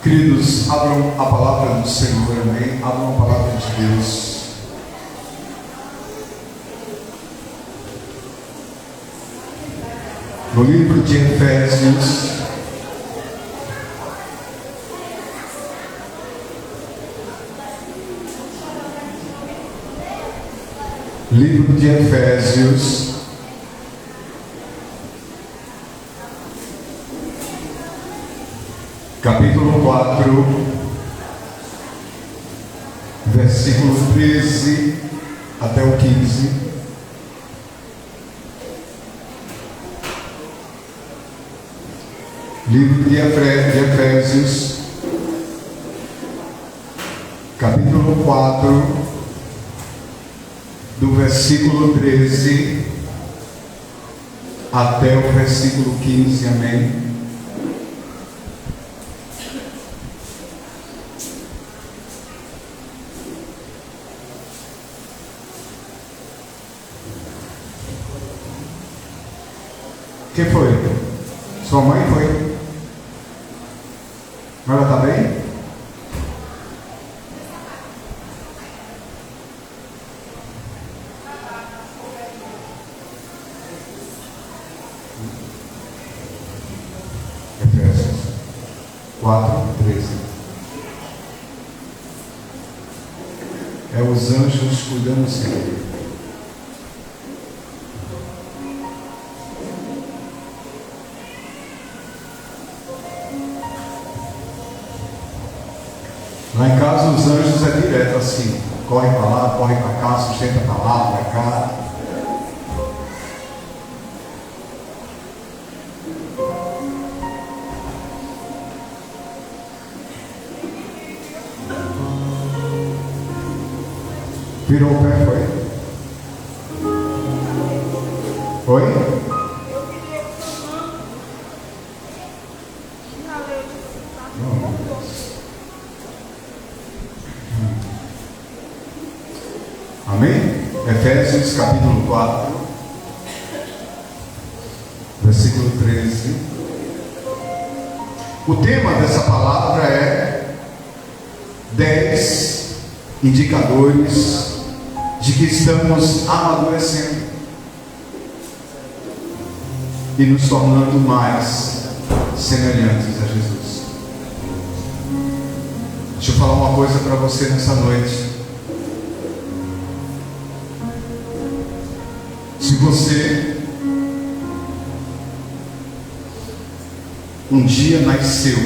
Queridos, abram a palavra do Senhor, amém? Abram a palavra de Deus. No livro de Efésios, capítulo 4, versículo 13 até o 15. Livro de Efésios, capítulo 4, do versículo 13 até o versículo 15, amém? Quem foi? Sua mãe foi? Ela está bem? Efésios 4:13. É os anjos cuidando sempre. Lá em casa os anjos é direto assim, corre para lá, corre para cá, sustenta para lá, para cá. Virou o pé, foi? Oi? Amém? Efésios capítulo 4, versículo 13. O tema dessa palavra é 10 indicadores de que estamos amadurecendo e nos tornando mais semelhantes a Jesus. Deixa eu falar uma coisa para você nessa noite. Se você um dia nasceu,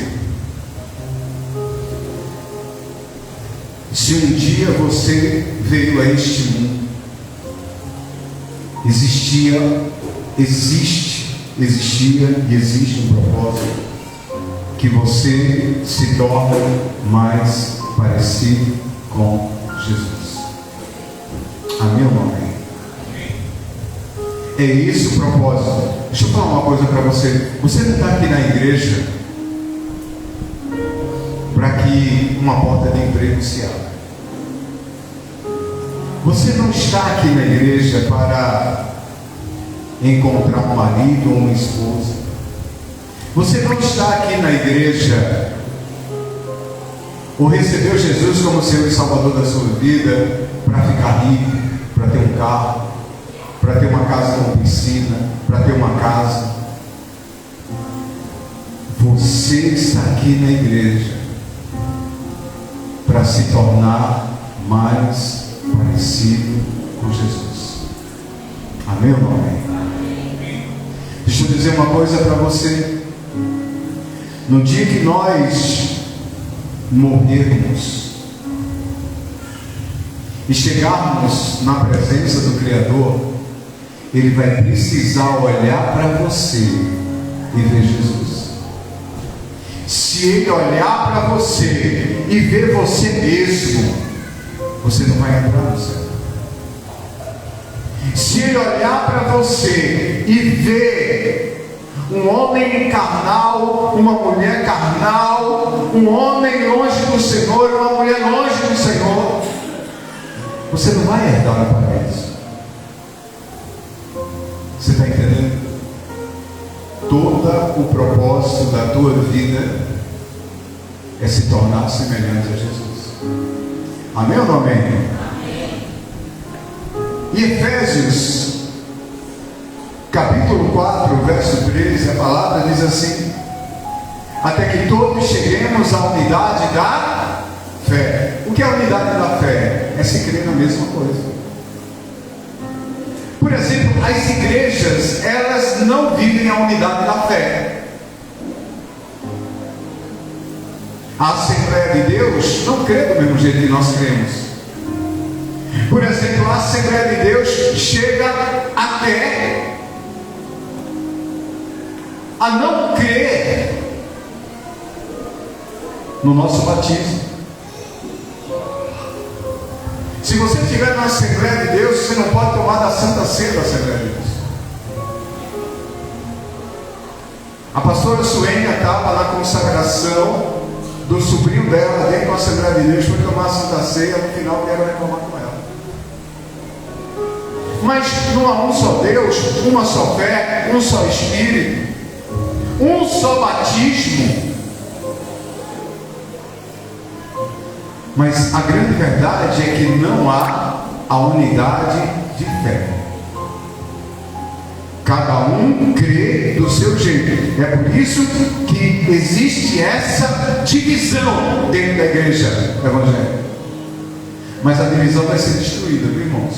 se um dia você veio a este mundo, existia e existe um propósito que você se torne mais parecido com Jesus. Amém ou não amém? É esse o propósito. Deixa eu falar uma coisa para você. Você não está aqui na igreja para que uma porta de emprego se abra. Você não está aqui na igreja para encontrar um marido ou uma esposa. Você não está aqui na igreja ou recebeu Jesus como Senhor e Salvador da sua vida para ficar rico, para ter um carro, para ter uma casa com piscina, para ter uma casa. Você está aqui na igreja para se tornar mais parecido com Jesus. Amém ou não amém? Deixa eu dizer uma coisa para você. No dia que nós morrermos e chegarmos na presença do Criador, Ele vai precisar olhar para você e ver Jesus. Se Ele olhar para você e ver você mesmo, você não vai entrar no céu. Se Ele olhar para você e ver um homem carnal, uma mulher carnal, um homem longe do Senhor, uma mulher longe do Senhor, você não vai herdar o paraíso. Você está entendendo? Todo o propósito da tua vida é se tornar semelhante a Jesus. Amém ou não amém? Amém. Em Efésios, capítulo 4, verso 13, a palavra diz assim: até que todos cheguemos à unidade da fé. O que é a unidade da fé? É se crer na mesma coisa. Por exemplo, as igrejas, elas não vivem a unidade da fé. A Assembleia de Deus não crê do mesmo jeito que nós cremos. Por exemplo, a Assembleia de Deus chega até a não crer no nosso batismo. Se você estiver na Assembleia de Deus, você não pode tomar da Santa Ceia da Assembleia de Deus. A pastora Suênia estava na consagração do sobrinho dela dentro da Assembleia de Deus, foi tomar a Santa Ceia, no final quero reclamar com ela. Mas não há um só Deus, uma só fé, um só Espírito, um só batismo. Mas a grande verdade é que não há a unidade de fé. Cada um crê do seu jeito. É por isso que existe essa divisão dentro da igreja evangélica. Mas a divisão vai ser destruída, viu, irmãos?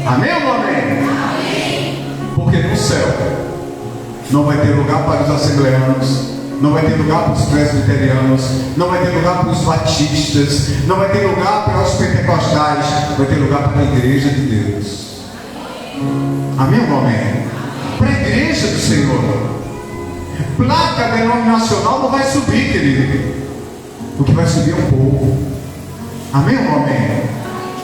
Amém ou não amém? Amém. Porque no céu não vai ter lugar para os assembleanos, não vai ter lugar para os presbiterianos, não vai ter lugar para os batistas, não vai ter lugar para os pentecostais, vai ter lugar para a igreja de Deus. Amém ou não amém? Para a igreja do Senhor. Placa denominacional não vai subir, querido. O que vai subir é um pouco. Amém ou não amém?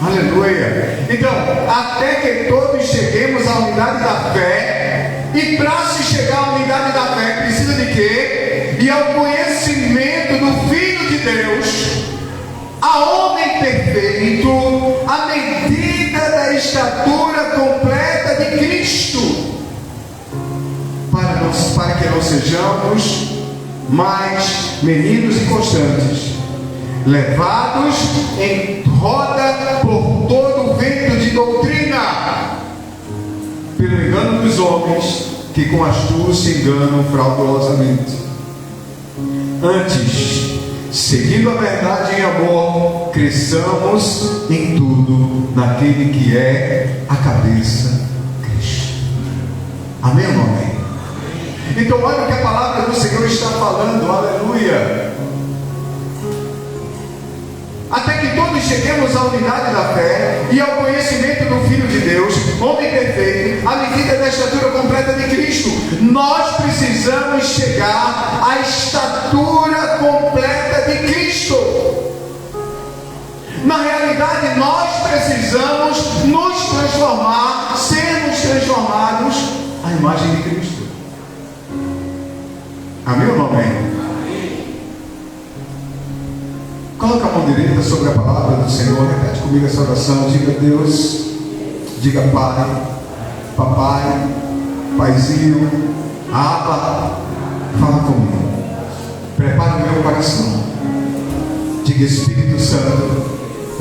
Aleluia. Então, até que todos cheguemos à unidade da fé. E para se chegar à unidade da fé, precisa de quê? E ao conhecimento do Filho de Deus, a homem perfeito, a medida da estatura completa de Cristo, para que não sejamos mais meninos inconstantes, levados em roda por todo o vento de doutrina, pelo engano dos homens, que com astúcia enganam fraudulosamente. Antes, seguindo a verdade em amor, cresçamos em tudo naquele que é a cabeça, Cristo. Amém ou não amém? Então olha o que a palavra do Senhor está falando, aleluia. Até que todos cheguemos à unidade da fé e ao conhecimento do Filho de Deus, homem perfeito, à medida da estatura completa de Cristo. Nós precisamos chegar à estatura completa de Cristo. Na realidade, nós precisamos nos transformar, sermos transformados à imagem de Cristo. Amém ou não amém? Coloca a mão direita sobre a palavra do Senhor. Repete comigo essa oração. Diga Deus, diga Pai, Papai, Paizinho, Abba, fala comigo. Prepara o meu coração. Diga Espírito Santo,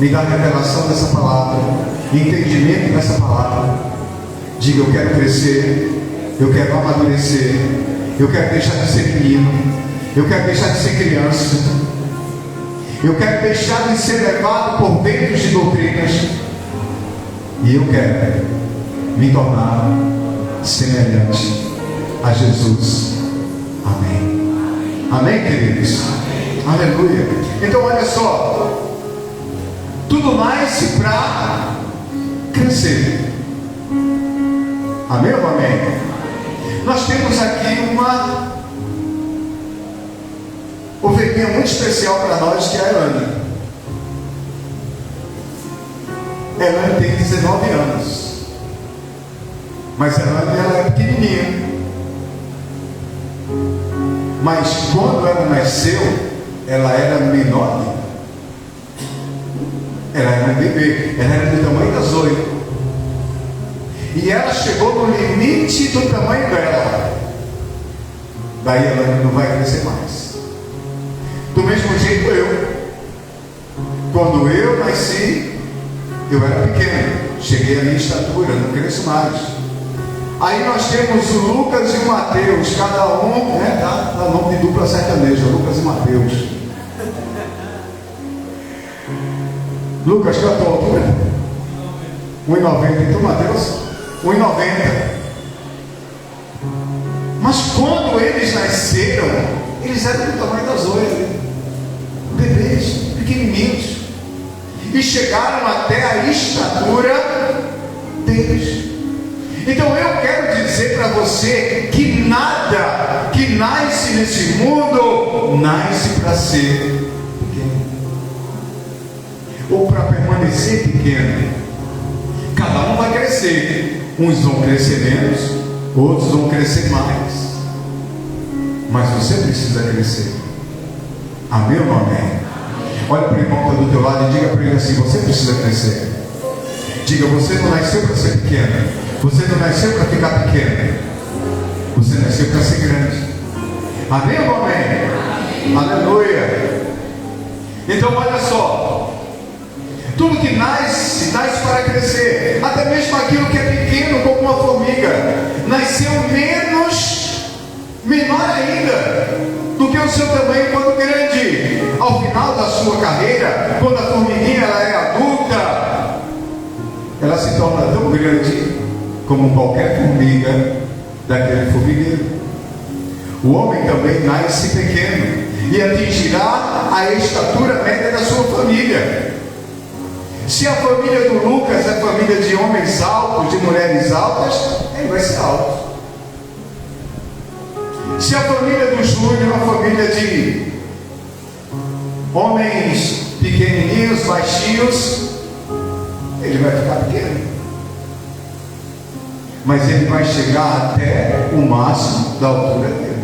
me dá a revelação dessa palavra, entendimento dessa palavra. Diga eu quero crescer, eu quero amadurecer, eu quero deixar de ser menino, eu quero deixar de ser criança. Eu quero deixar de ser levado por ventos de doutrinas. E eu quero me tornar semelhante a Jesus. Amém. Amém, queridos? Amém. Aleluia. Então olha só. Tudo nasce para crescer. Amém ou amém? Nós temos aqui uma ovelhinha muito especial para nós, que é a Elane. Elane tem 19 anos. Mas a Elane, ela é pequenininha. Mas quando ela nasceu, ela era menor. Ela era um bebê. Ela era do tamanho da Zoe. E ela chegou no limite do tamanho dela. Daí ela não vai crescer mais. Do mesmo jeito eu. Quando eu nasci, eu era pequeno. Cheguei à minha estatura, não cresço mais. Aí nós temos o Lucas e o Mateus, cada um, dá nome de dupla sertaneja, Lucas e Mateus. Lucas, qual é a tua altura? 1,90. Então, Mateus, 1,90. Mas quando eles nasceram, eles eram do tamanho das olhas, bebês, pequenininhos, e chegaram até a estatura deles. Então eu quero dizer para você que nada que nasce nesse mundo nasce para ser pequeno ou para permanecer pequeno. Cada um vai crescer. Uns vão crescer menos, outros vão crescer mais. Mas você precisa crescer. Amém ou não amém? Olha para o irmão que está do teu lado e diga para ele assim: você precisa crescer. Diga: você não nasceu para ser pequeno. Você não nasceu para ficar pequeno. Você nasceu para ser grande. Amém ou não amém? Aleluia. Então olha só, tudo que nasce, nasce para crescer. Até mesmo aquilo que é pequeno, como uma formiga, nasceu menor ainda do que o seu tamanho quando grande. Ao final da sua carreira, quando a formiguinha ela é adulta, ela se torna tão grande como qualquer formiga daquele formigueiro. O homem também nasce pequeno e atingirá a estatura média da sua família. Se a família do Lucas é família de homens altos, de mulheres altas, ele vai ser alto. Se a família do Júnior é uma família de homens pequenininhos, baixinhos, ele vai ficar pequeno. Mas ele vai chegar até o máximo da altura dele.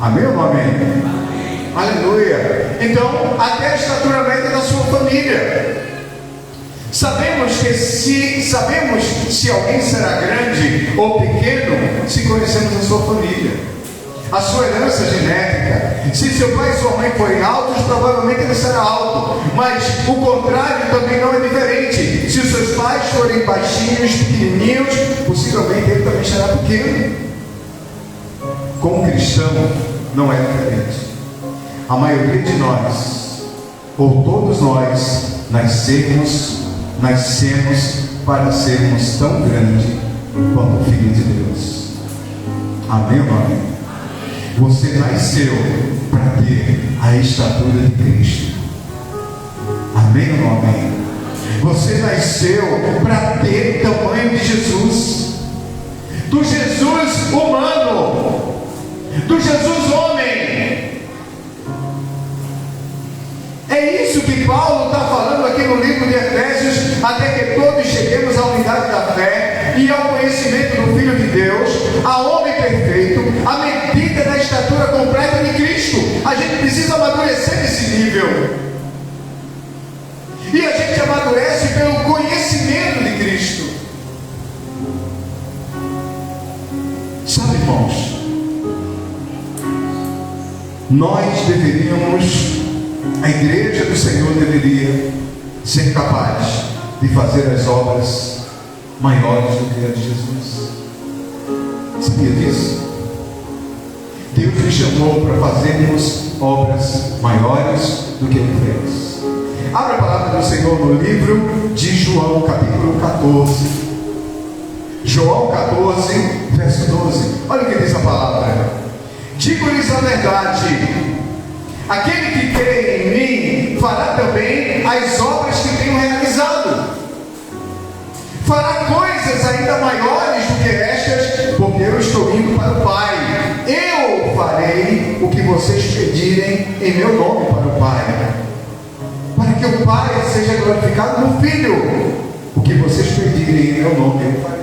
Amém ou não amém? Amém. Aleluia. Então, até a estatura média da sua família. Sabemos se alguém será grande ou pequeno se conhecemos a sua família, a sua herança genética. Se seu pai e sua mãe forem altos, provavelmente ele será alto, mas o contrário também não é diferente. Se os seus pais forem baixinhos, pequenininhos, possivelmente ele também será pequeno. Como cristão não é diferente. A maioria de nós, ou todos nós, nascemos para sermos tão grandes quanto o Filho de Deus. Amém ou não amém? Você nasceu para ter a estatura de Cristo. Amém ou não amém? Você nasceu para ter o tamanho de Jesus, do Jesus humano, do Jesus homem. É isso que Paulo está falando aqui no livro de Efésios: até que todos cheguemos à unidade da fé e ao conhecimento do Filho de Deus, a homem perfeito, à medida da estatura completa de Cristo. A gente precisa amadurecer nesse nível, e a gente amadurece pelo conhecimento de Cristo. Sabe, irmãos, nós deveríamos, a igreja do Senhor deveria ser capaz de fazer as obras maiores do que a de Jesus. Sabia disso? Deus nos chamou para fazermos obras maiores do que Ele fez. Abra a palavra do Senhor no livro de João, capítulo 14. João 14, verso 12. Olha o que diz a palavra: digo-lhes a verdade, aquele que crê em mim fará também as obras que tenho realizado. Fará coisas ainda maiores do que estas, porque eu estou indo para o Pai. Eu farei o que vocês pedirem em meu nome para o Pai, para que o Pai seja glorificado no Filho. O que vocês pedirem em meu nome eu farei.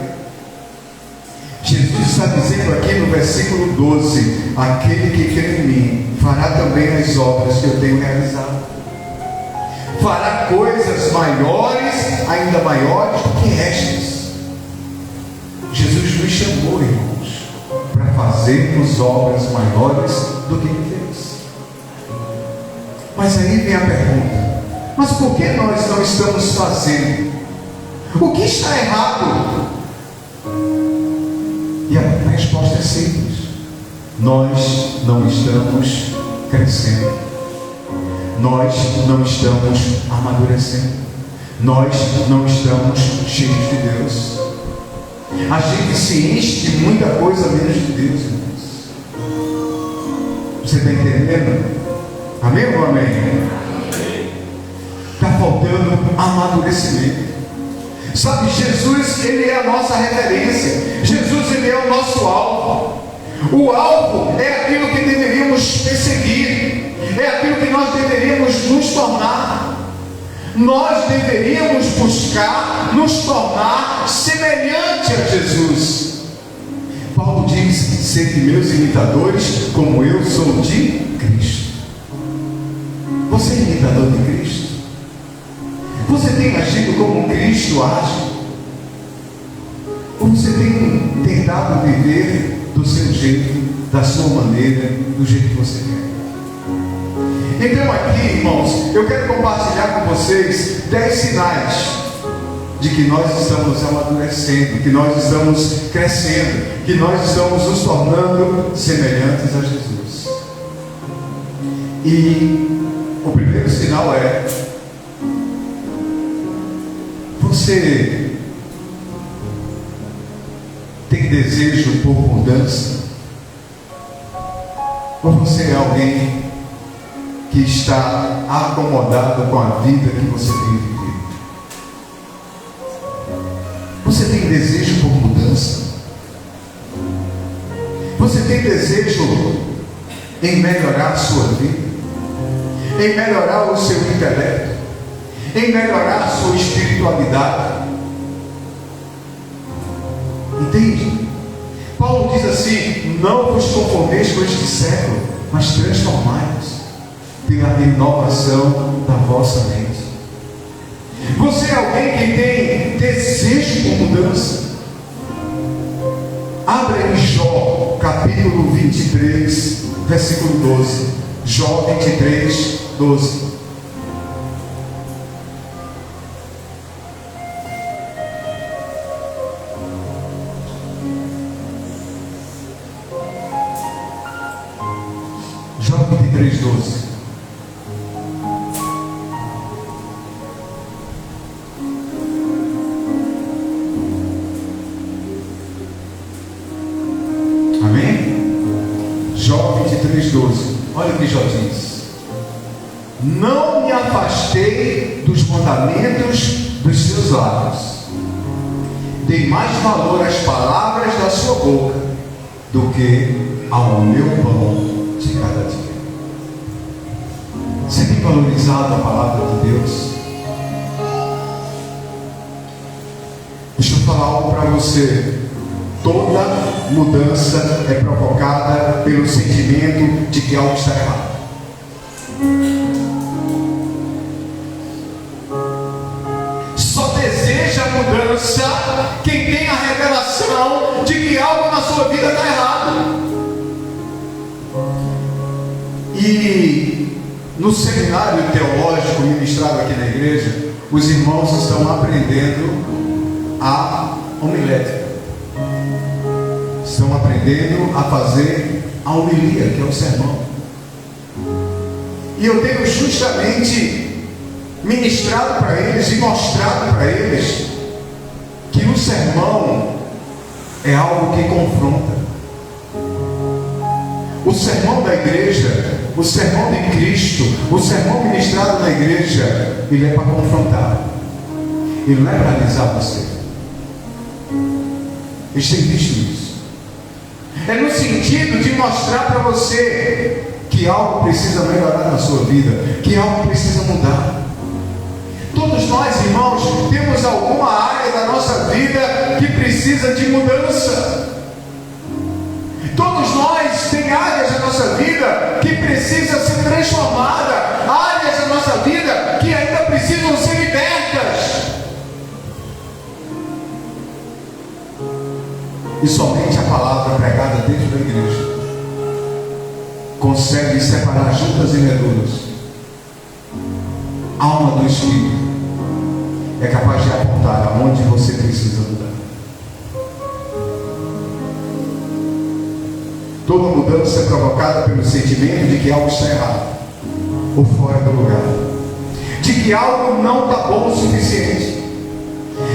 Jesus está dizendo aqui no versículo 12: aquele que crê em mim fará também as obras que eu tenho realizado. Fará coisas maiores, ainda maiores do que estas. Jesus nos chamou, irmãos, para fazermos obras maiores do que Ele fez. Mas aí vem a pergunta: mas por que nós não estamos fazendo? O que está errado? E a resposta é simples: nós não estamos crescendo, nós não estamos amadurecendo, nós não estamos cheios de Deus. A gente se enche de muita coisa menos de Deus, irmãos. Você está entendendo? Amém ou amém? Está faltando amadurecimento. Sabe, Jesus, Ele é a nossa referência. Jesus, Ele é o nosso alvo. O alvo é aquilo que deveríamos perseguir, é aquilo que nós deveríamos nos tornar. Nós deveríamos buscar nos tornar semelhante a Jesus. Paulo diz: sede meus imitadores, como eu sou de Cristo. Você é imitador de Cristo? Você tem agido como Cristo age? Ou você tem tentado viver do seu jeito, da sua maneira, do jeito que você quer? Então aqui, irmãos, eu quero compartilhar com vocês 10 sinais de que nós estamos amadurecendo, que nós estamos crescendo, que nós estamos nos tornando semelhantes a Jesus. E o primeiro sinal é: você tem desejo por mudança? Ou você é alguém que está acomodado com a vida que você tem vivido? Você tem desejo por mudança? Você tem desejo em melhorar a sua vida, em melhorar o seu intelecto, em melhorar a sua espiritualidade? Entende? Paulo diz assim: não vos conformeis com este século, mas transformai-vos pela renovação da vossa mente. Você é alguém que tem desejo por mudança? Abra em Jó, capítulo 23, versículo 12. Jó 23, 12. Jó 23, 12. Amém? Jó 23, 12. Olha o que Jó diz: não me afastei dos mandamentos dos seus lábios, dei mais valor às palavras da sua boca do que ao meu pão de cada dia. Você tem valorizado a palavra de Deus? Deixa eu falar algo para você. Toda mudança é provocada pelo sentimento de que algo está errado. Só deseja a mudança quem tem a revelação de que algo na sua vida está errado. E no seminário teológico ministrado aqui na igreja, os irmãos estão aprendendo a homilética. Estão aprendendo a fazer a homilia, que é o sermão. E eu tenho justamente ministrado para eles e mostrado para eles que o sermão é algo que confronta. O sermão da igreja, o sermão de Cristo, o sermão ministrado na igreja, ele é para confrontar. Ele não é para alisar você. Eles têm visto isso. É no sentido de mostrar para você que algo precisa melhorar na sua vida, que algo precisa mudar. Todos nós, irmãos, temos alguma área da nossa vida que precisa de mudança. Todos nós temos áreas da nossa vida que precisam ser transformadas, áreas da nossa vida que ainda precisam ser libertas. E somente a palavra pregada dentro da igreja consegue separar juntas e medulas alma do Espírito, é capaz de apontar aonde você precisa mudar. Toda mudança é provocada pelo sentimento de que algo está errado ou fora do lugar, de que algo não está bom o suficiente.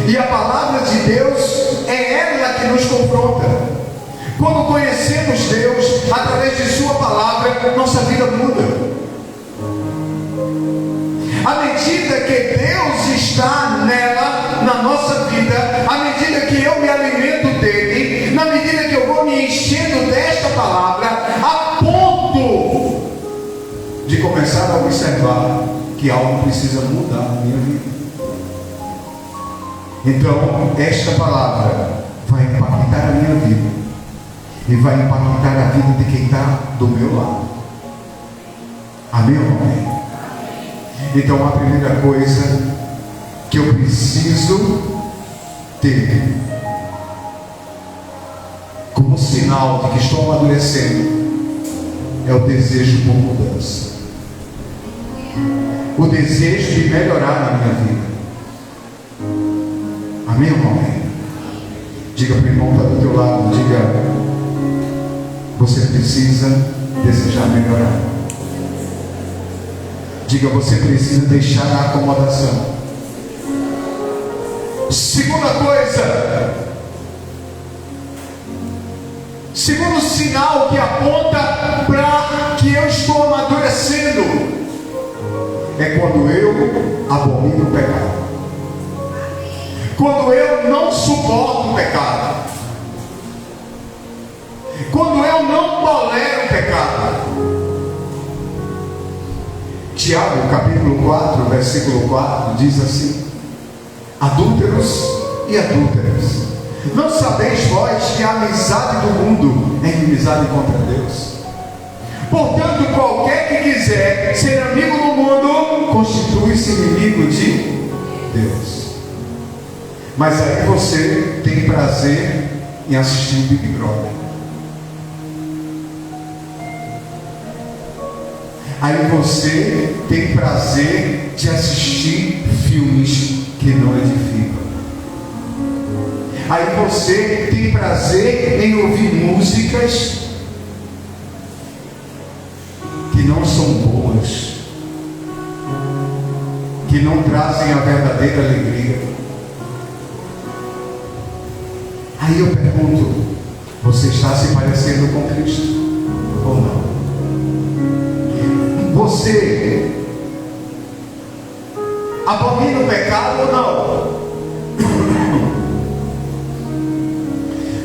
E a palavra de Deus é ela que nos confronta. Quando conhecemos Deus através de sua palavra, nossa vida muda. À medida que Deus está nela, na nossa vida, à medida que eu me alimento dele, na medida que eu vou me enchendo desta palavra, a ponto de começar a observar que algo precisa mudar na minha vida. Então, esta palavra vai impactar a minha vida e vai impactar a vida de quem está do meu lado. Amém ou amém? Então, a primeira coisa que eu preciso ter como sinal de que estou amadurecendo é o desejo por mudança, o desejo de melhorar na minha vida. Amém ou amém? Diga para o irmão que está do teu lado, diga: você precisa desejar melhorar. Diga: você precisa deixar a acomodação. Segunda coisa, segundo sinal que aponta para que eu estou amadurecendo, é quando eu abomino o pecado, quando eu não suporto o pecado, quando eu não tolero o pecado. Tiago, capítulo 4, versículo 4, diz assim: adúlteros e adúlteras, não sabeis vós que a amizade do mundo é inimizade contra Deus? Portanto, qualquer que quiser ser amigo do mundo, constitui-se inimigo de Deus. Mas aí você tem prazer em assistir o Big Brother. Aí você tem prazer de assistir filmes que não edificam. Aí você tem prazer em ouvir músicas que não são boas, que não trazem a verdadeira alegria. Aí eu pergunto: você está se parecendo com Cristo ou não? Você abomina o pecado ou não?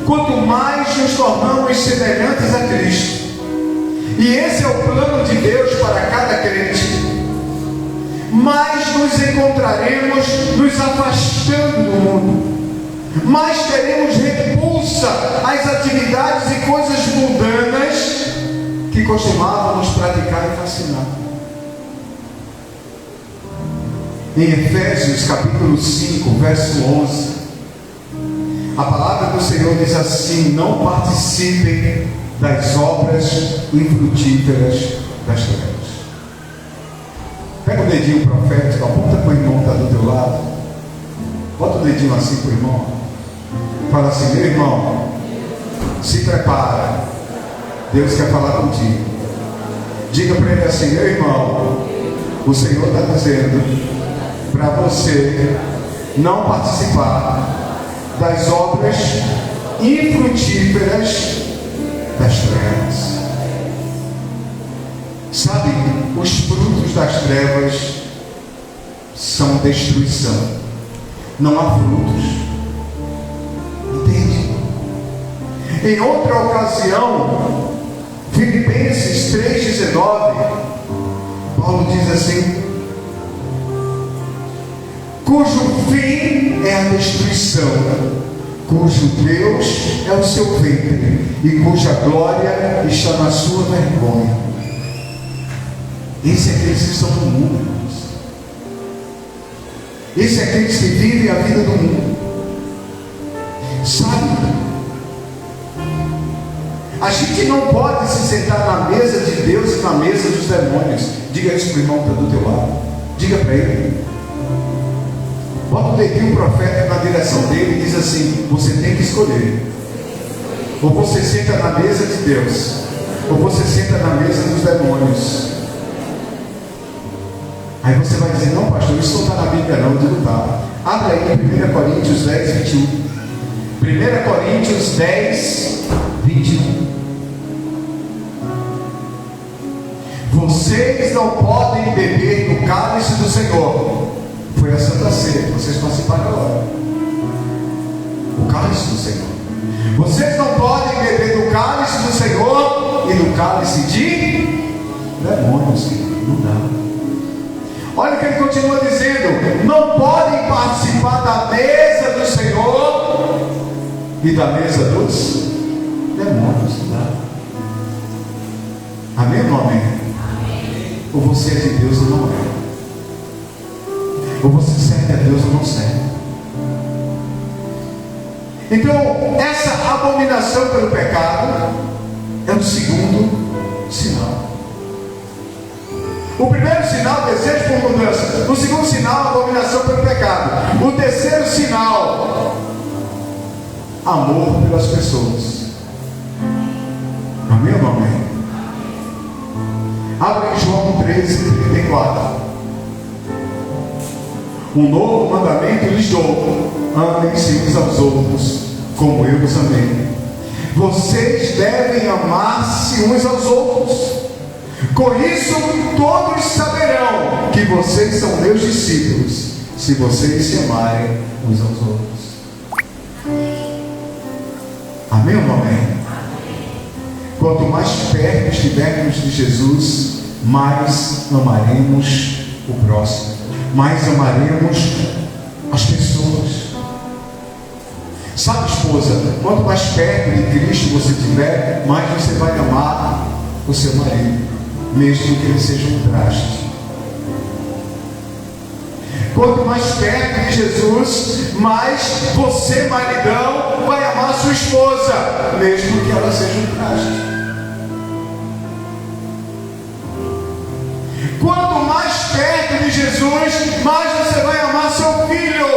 Quanto mais nos tornamos semelhantes a Cristo, e esse é o plano de Deus para cada crente, mais nos encontraremos nos afastando do mundo, mais teremos repulsa às atividades e coisas mundanas que costumávamos praticar e fascinar. Em Efésios capítulo 5, verso 11, a palavra do Senhor diz assim: não participem das obras infrutíferas das trevas. Pega o dedinho profético, aponta para o irmão que está do teu lado, bota o dedinho assim para o irmão, fala assim: meu irmão, se prepara, Deus quer falar contigo. Diga para ele assim: meu irmão, o Senhor está dizendo para você não participar das obras infrutíferas das trevas. Sabe, os frutos das trevas são destruição. Não há frutos. Entende? Em outra ocasião, Filipenses 3,19, Paulo diz assim: cujo fim é a destruição, cujo Deus é o seu ventre, e cuja glória está na sua vergonha. Esse é aqueles que estão no mundo, irmãos. Esse é aqueles que vivem a vida do mundo. Sabe, a gente não pode se sentar na mesa de Deus e na mesa dos demônios. Diga isso para o irmão que está do teu lado. Diga para ele. Bota o dedinho profeta na direção dele e diz assim: você tem que escolher. Ou você senta na mesa de Deus, ou você senta na mesa dos demônios. Aí você vai dizer: não, pastor, isso não está na Bíblia não. Eu digo: tá. Abre aí 1 Coríntios 10, 21. 1 Coríntios 10, 21. Vocês não podem beber do cálice do Senhor. Foi a Santa Ceia, vocês participaram agora. O cálice do Senhor. Vocês não podem beber do cálice do Senhor e do cálice de demônios. Não dá. Olha o que ele continua dizendo: não podem participar da mesa do Senhor e da mesa dos demônios. Não dá. Amém ou não amém? Ou você é de Deus ou não é? Ou você serve a Deus ou não serve? Então, essa abominação pelo pecado é o segundo sinal. O primeiro sinal, desejo por mudança. O segundo sinal, abominação pelo pecado. O terceiro sinal, amor pelas pessoas. Amém ou não amém? Abre em João 13:34. Um novo mandamento lhes dou: amem-se uns aos outros, como eu vos amei. Vocês devem amar-se uns aos outros. Com isso todos saberão que vocês são meus discípulos, se vocês se amarem uns aos outros. Amém ou não amém? Quanto mais perto estivermos de Jesus, mais amaremos o próximo, mais amaremos as pessoas. Sabe, esposa, quanto mais perto de Cristo você estiver, mais você vai amar o seu marido, mesmo que ele seja um traste. Quanto mais perto de Jesus, mais você, maridão, vai amar sua esposa, mesmo que ela seja um traste. Quanto mais perto de Jesus, mais você vai amar seu filho,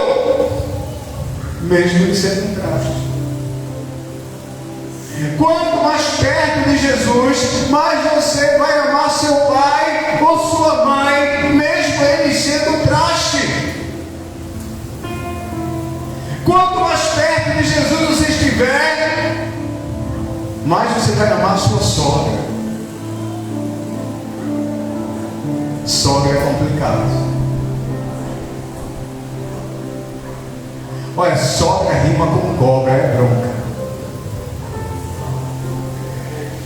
mesmo que seja um traste. Quanto mais perto de Jesus, mais você vai amar seu pai ou sua mãe, mesmo ele sendo um traste. Quanto mais perto de Jesus você estiver, mais você vai amar sua sogra. Sogra é complicado. Olha, sogra rima com cobra, é bronca.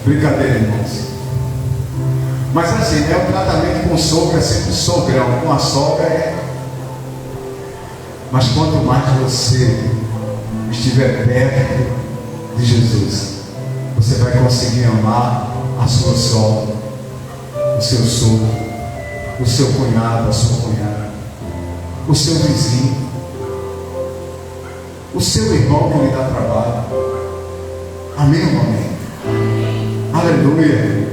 Brincadeira, irmãos. Mas assim, o tratamento com sogra é sempre sogrão. Com a sogra é. Mas quanto mais você estiver perto de Jesus, você vai conseguir amar a sua sogra, o seu sogro, o seu cunhado, a sua cunhada, o seu vizinho, o seu irmão que lhe dá trabalho. Amém ou não amém? Aleluia.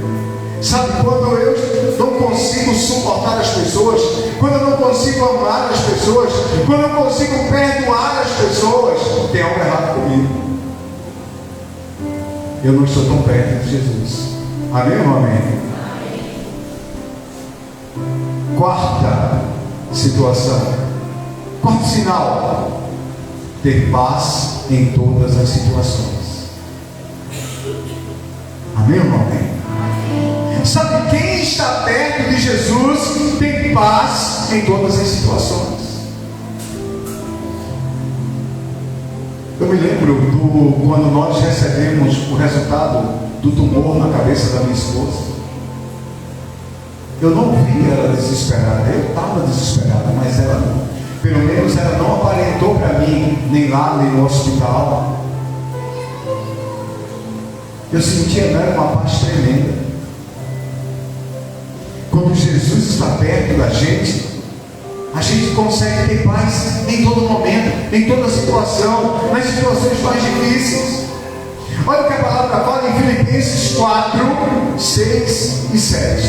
Sabe, quando eu não consigo suportar as pessoas, quando eu não consigo amar as pessoas, quando eu não consigo perdoar as pessoas, tem algo errado comigo. Eu não estou tão perto de Jesus. Amém ou não amém? Quarta situação, quarto sinal: ter paz em todas as situações. Amém ou não amém? Sabe, quem está perto de Jesus tem paz em todas as situações. Eu me lembro quando nós recebemos o resultado do tumor na cabeça da minha esposa. Eu não vi ela desesperada. Eu estava desesperada, mas ela não. Pelo menos ela não aparentou para mim, nem lá, nem no hospital. Eu sentia nela uma paz tremenda. Quando Jesus está perto da gente, a gente consegue ter paz em todo momento, em toda situação, nas situações mais difíceis. Olha o que a palavra fala em Filipenses 4, 6 e 7.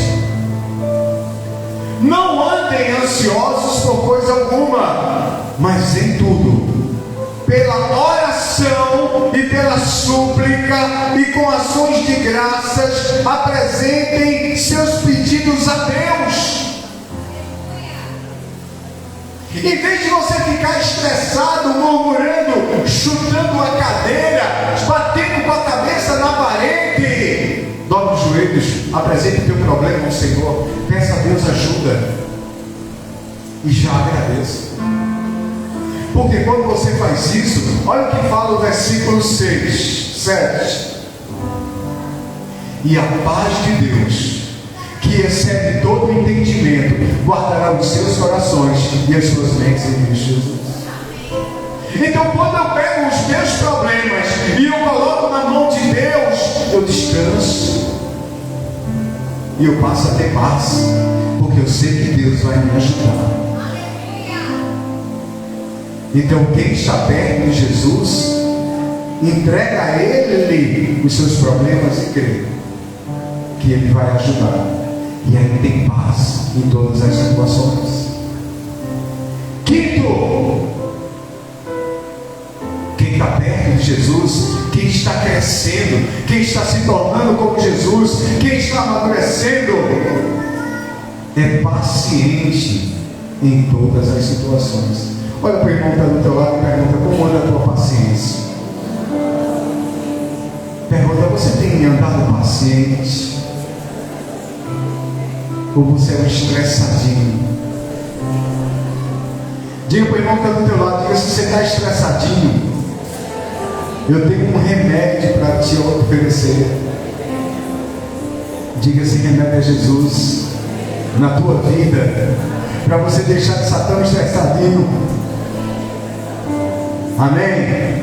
Não andem ansiosos por coisa alguma, mas em tudo, pela oração e pela súplica e com ações de graças, apresentem seus pedidos a Deus. Em vez de você ficar estressado, murmurando, chutando a cadeira, batendo com a cabeça na parede, dobre os joelhos, apresente o teu problema ao Senhor, peça a Deus ajuda e já agradeça. Porque quando você faz isso, olha o que fala o versículo 6, 7. E a paz de Deus, que excede todo o entendimento, guardará os seus corações e as suas mentes em Cristo Jesus. Então, quando eu pego os meus problemas e eu coloco na mão de Deus, eu descanso e eu passo a ter paz, porque eu sei que Deus vai me ajudar. Então, quem está perto de Jesus, entrega a Ele os seus problemas e crê que Ele vai ajudar. E aí tem paz em todas as situações. Quinto, quem está perto de Jesus, quem está crescendo, quem está se tornando como Jesus, quem está amadurecendo, é paciente em todas as situações. Olha para o irmão que está do teu lado e pergunta: como anda a tua paciência? Pergunta: você tem andado paciente? Ou você é um estressadinho? Diga para o irmão que está do teu lado, diga: se você está estressadinho, eu tenho um remédio para te oferecer. Diga: esse remédio é Jesus na tua vida, para você deixar de estar tão estressadinho. Amém?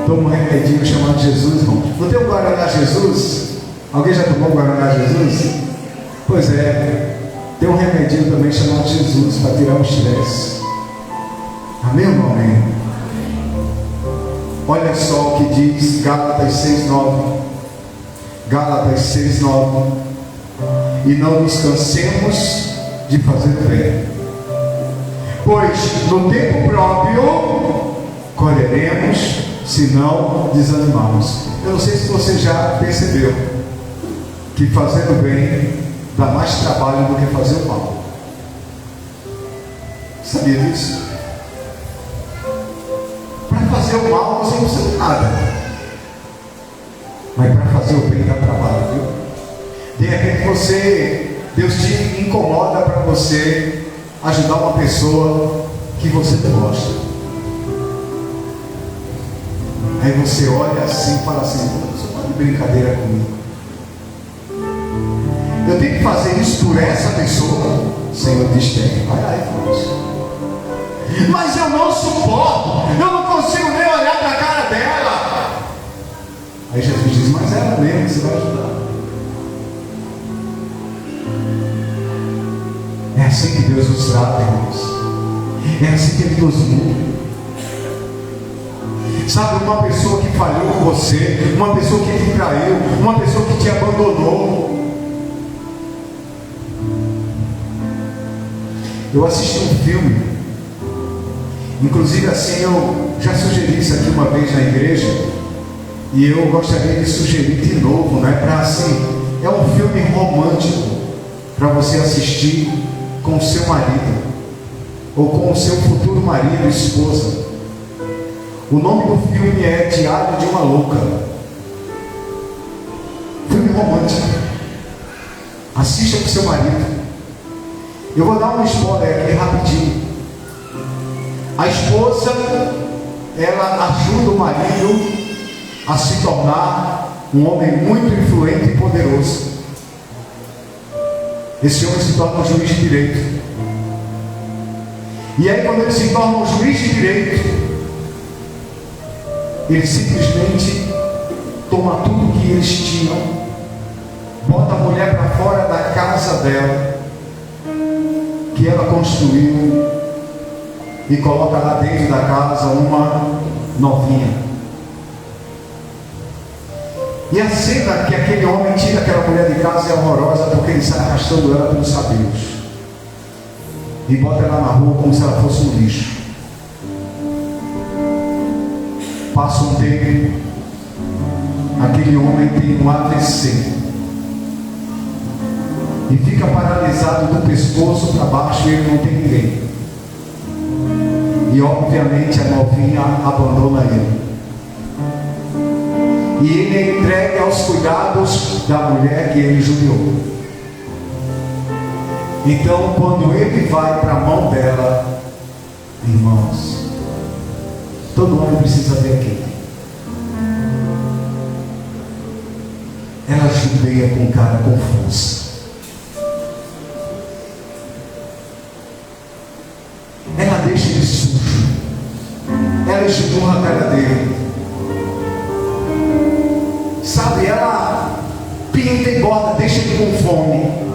Toma um remedinho chamado Jesus, irmão. Não tem um Guaraná Jesus? Alguém já tomou Guaraná Jesus? Pois é, tem um remedinho também chamado Jesus para tirar o estresse. Amém ou não amém? Olha só o que diz Gálatas 6,9. Gálatas 6,9. E não nos cansemos de fazer bem, pois no tempo próprio colheremos, se não desanimarmos. Eu não sei se você já percebeu que fazer o bem dá mais trabalho do que fazer o mal. Sabia disso? Para fazer o mal você não precisa de nada, mas para fazer o bem dá trabalho, viu? De repente Deus te incomoda para você ajudar uma pessoa que você não gosta. Aí você olha assim e fala assim: você está de brincadeira comigo. Eu tenho que fazer isso por essa pessoa. O Senhor diz: tem. Vai lá e faz. Mas eu não suporto, eu não consigo nem olhar para a cara dela. Aí Jesus diz: mas ela mesmo, você vai ajudar. É assim que Deus nos trata, irmãos. É assim que Ele nos muda. Sabe, uma pessoa que falhou com você, uma pessoa que te traiu, uma pessoa que te abandonou. Eu assisti um filme, inclusive assim eu já sugeri isso aqui uma vez na igreja, e eu gostaria de sugerir de novo, né? Para assim, é um filme romântico para você assistir com o seu marido, ou com o seu futuro marido, esposa. O nome do filme é Diário de uma Louca. Filme romântico. Assista com o seu marido. Eu vou dar um spoiler aqui rapidinho. A esposa, ela ajuda o marido a se tornar um homem muito influente e poderoso. Esse homem se torna um juiz de direito. E aí, quando ele se torna um juiz de direito, ele simplesmente toma tudo que eles tinham, bota a mulher para fora da casa dela, que ela construiu, e coloca lá dentro da casa uma novinha. E a cena que aquele homem tira aquela mulher de casa é horrorosa, porque ele sai arrastando ela pelos cabelos e bota ela na rua como se ela fosse um lixo. Passa um tempo, aquele homem tem um AVC e fica paralisado do pescoço para baixo, e ele não tem ninguém. E obviamente a novinha abandona ele. E ele é entregue aos cuidados da mulher que ele judiou. Então, quando ele vai para a mão dela, irmãos, todo homem precisa ver aqui. Ela judeia com cara confusa. Ela deixa ele sujo. Ela esmurra a cara dele. Sabe, ela pinta e borda, deixa ele com fome.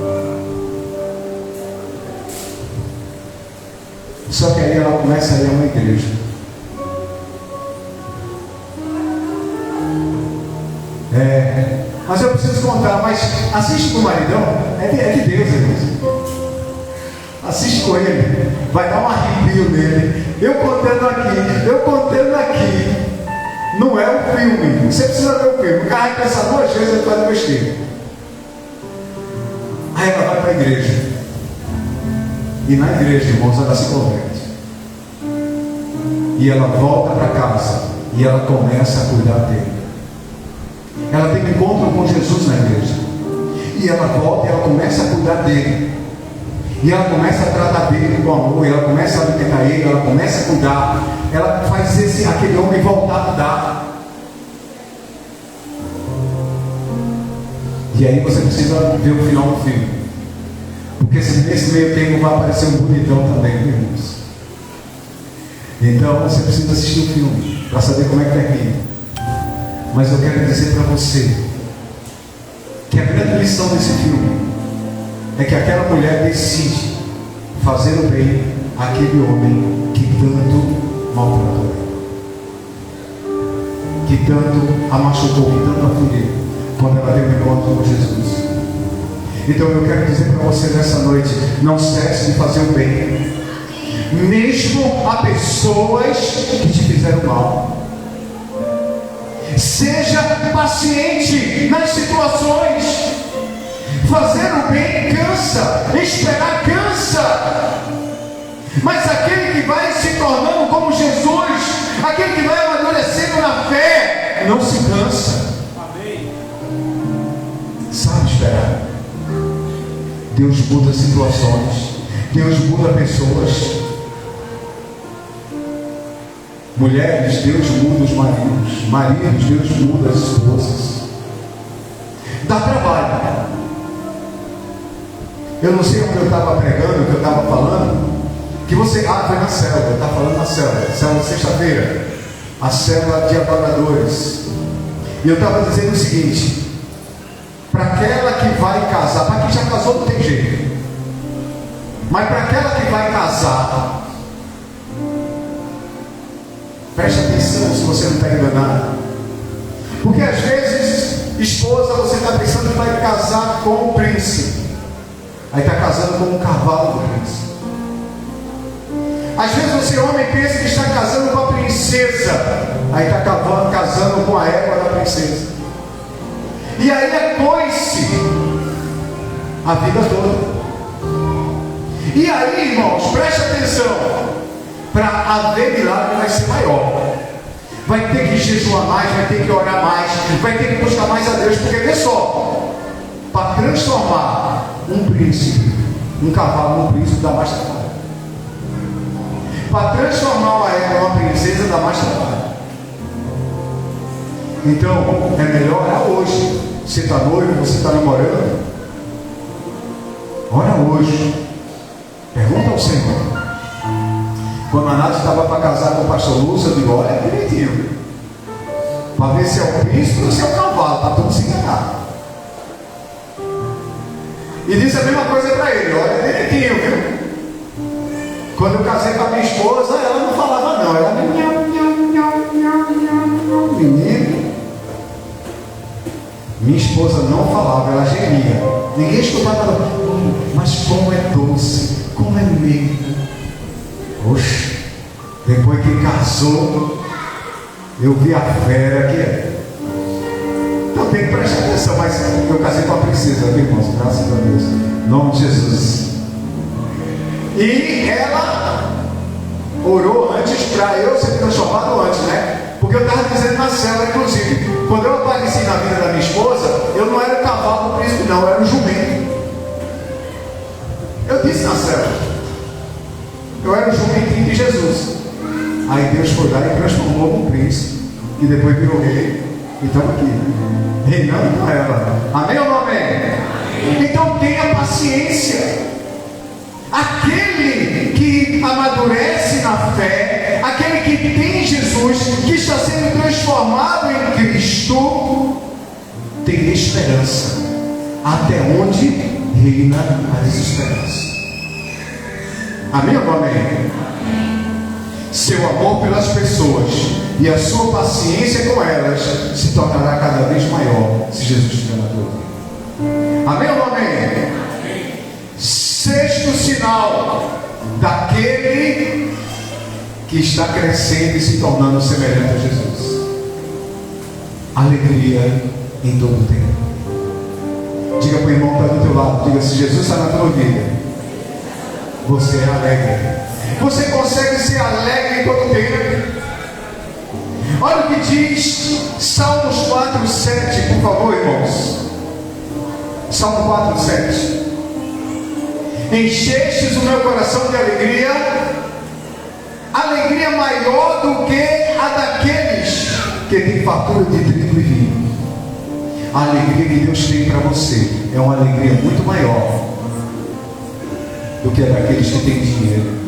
Só que aí ela começa a ir a uma igreja. Mas eu preciso contar, mas assiste com o maridão, é de Deus, irmãos. Assiste com ele, vai dar um arrepio nele. Eu contando aqui. Não é um filme, você precisa ver o filme. O cara vai pensar 2 vezes e faz besteira. Aí ela vai para a igreja. E na igreja, irmãos, ela se converte. E ela volta para casa. E ela começa a cuidar dele. Ela tem um encontro com Jesus na igreja. E ela volta e ela começa a cuidar dele. E ela começa a tratar dele com amor. E ela começa a alimentar ele. Ela começa a cuidar. Ela faz aquele homem voltar a mudar. E aí você precisa ver o final do filme. Porque nesse meio tempo vai aparecer um bonitão também, irmãos. Então você precisa assistir o filme para saber como é que termina. Mas eu quero dizer para você que a grande lição desse filme é que aquela mulher decide fazer o bem àquele homem que tanto maltratou, que tanto a machucou, que tanto a feriu, quando ela teve um encontro com Jesus. Então eu quero dizer para você nessa noite: não cesse de fazer o bem, mesmo a pessoas que te fizeram mal. Seja paciente nas situações. Fazer o bem cansa, esperar cansa. Mas aquele que vai se tornando como Jesus, aquele que vai amadurecendo na fé, não se cansa. Amém. Sabe esperar. Deus muda situações. Deus muda pessoas. Mulheres, Deus muda os maridos. Maridos, Deus muda as esposas. Dá trabalho. Eu não sei onde eu estava pregando, o que eu estava falando. Que você, foi na célula, eu estava falando na célula sexta-feira, a célula de adoradores. E eu estava dizendo o seguinte: para aquela que vai casar, para quem já casou não tem jeito, mas para aquela que vai casar, preste atenção se você não está enganado. Porque às vezes, esposa, você está pensando que vai casar com o príncipe, aí está casando com um cavalo do príncipe. Às vezes você, homem, pensa que está casando com a princesa, aí está casando com a égua da princesa. E aí é coice a vida toda. E aí, irmãos, preste atenção, para haver milagre vai ser maior. Vai ter que jejuar mais, vai ter que orar mais, vai ter que buscar mais a Deus. Porque vê só, para transformar um príncipe, um cavalo num príncipe, dá mais trabalho. Para transformar uma égua numa princesa, dá mais trabalho. Então, é melhor orar hoje. Você está noivo, você está namorando, ora hoje. Pergunta ao Senhor. Quando a Nath estava para casar com o pastor Lúcio, eu digo: olha direitinho, para ver se é o príncipe ou se é o cavalo, para todo se enganar. E disse a mesma coisa para ele: olha direitinho, viu? Quando eu casei com a minha esposa, ela não falava não, ela menino. Minha esposa não falava, ela gemia. Ninguém escutava, mas como é doce, como é meiga. Oxe, depois que casou, eu vi a fera que é. Então tem que prestar atenção, mas eu casei com a princesa, viu, irmãos? Graças a Deus. Em nome de Jesus. E ela orou antes para eu ser transformado antes, né? Porque eu estava dizendo na célula, inclusive, quando eu apareci na vida da minha esposa, eu não era o cavalo do príncipe, não, eu era o jumento. Eu disse na célula, eu era o jumentinho de Jesus. Aí Deus foi lá e transformou num príncipe, e depois virou rei, e estamos aqui, reinando com ela. Amém ou não amém? Então tenha paciência. Aquele que amadurece na fé, aquele que tem Jesus, que está sendo transformado em Cristo, tem esperança, até onde reina a desesperança. Amém ou não amém? Seu amor pelas pessoas e a sua paciência com elas se tornará cada vez maior, se Jesus estiver na tua vida. Amém ou não amém? Sexto sinal daquele que está crescendo e se tornando semelhante a Jesus: alegria em todo o tempo. Diga para o irmão que está do teu lado, diga: se Jesus está na tua vida, você é alegre. Você consegue ser alegre em todo o tempo. Olha o que diz Salmos 4:7, por favor, irmãos. Salmo 4:7. Enchestes o meu coração de alegria, alegria maior do que a daqueles que têm fartura de trigo e vinho. A alegria que Deus tem para você é uma alegria muito maior do que a daqueles que têm dinheiro.